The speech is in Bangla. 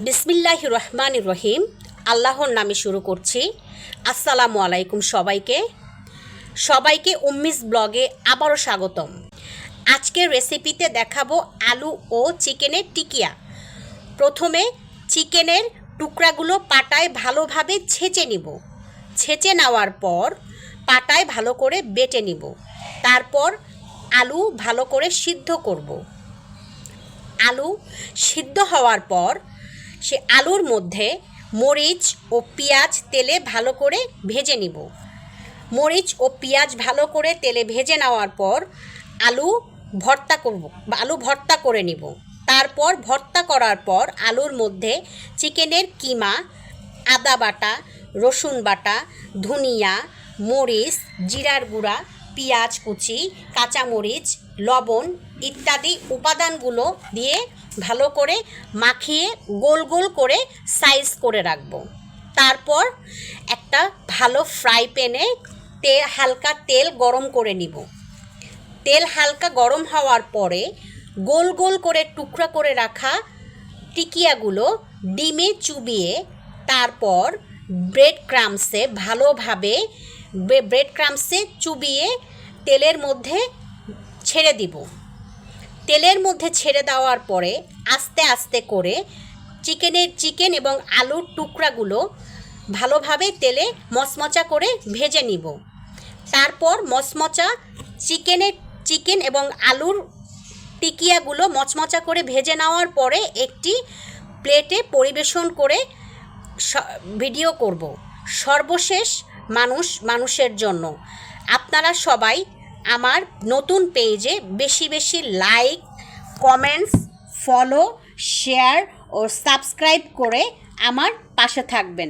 বিসমিল্লাহির রহমানির রহিম। আল্লাহর নামে শুরু করছি। আসসালামু আলাইকুম সবাইকে উম্মিস ব্লগে আবারও স্বাগতম। আজকের রেসিপিতে দেখাবো আলু ও চিকেনের টিকিয়া। প্রথমে চিকেনের টুকরাগুলো পাটায় ভালোভাবে ছেঁচে নিব। ছেঁচে নেওয়ার পর পাটায় ভালো করে বেটে নিব। তারপর আলু ভালো করে সিদ্ধ করব। আলু সিদ্ধ হওয়ার পর সে আলুর মধ্যে মরিচ ও পেঁয়াজ তেলে ভালো করে ভেজে নিব। মরিচ ও পেঁয়াজ ভালো করে তেলে ভেজে নেওয়ার পর আলু ভর্তা করে নিব। তারপর ভর্তা করার পর আলুর মধ্যে চিকেনের কিমা, আদা বাটা, রসুন বাটা, ধনিয়া, মরিচ, জিরার গুঁড়া, পেঁয়াজ কুচি, কাঁচামরিচ, লবণ ইত্যাদি উপাদানগুলো দিয়ে ভালো করে মাখিয়ে গোল গোল করে সাইজ করে রাখব। তারপর একটা ভালো ফ্রাই প্যানে হালকা তেল গরম করে নিব। তেল হালকা গরম হওয়ার পরে গোল গোল করে টুকরা করে রাখা টিকিয়াগুলো ডিমে চুবিয়ে তারপর ব্রেড ক্রাম্বসে চুবিয়ে তেলের মধ্যে ছেড়ে দিব। তেলের মধ্যে ছেড়ে দেওয়ার পরে আস্তে আস্তে করে চিকেন এবং আলুর টুকরাগুলো ভালোভাবে তেলে মচমচা করে ভেজে নিব। তারপর মচমচা চিকেন এবং আলুর টিকিয়াগুলো মচমচা করে ভেজে নেওয়ার পরে একটি প্লেটে পরিবেশন করে ভিডিও করব। সর্বশেষ মানুষের জন্য আপনারা সবাই আমার নতুন পেজে বেশি বেশি লাইক, কমেন্টস, ফলো, শেয়ার ও সাবস্ক্রাইব করে আমার পাশে থাকবেন।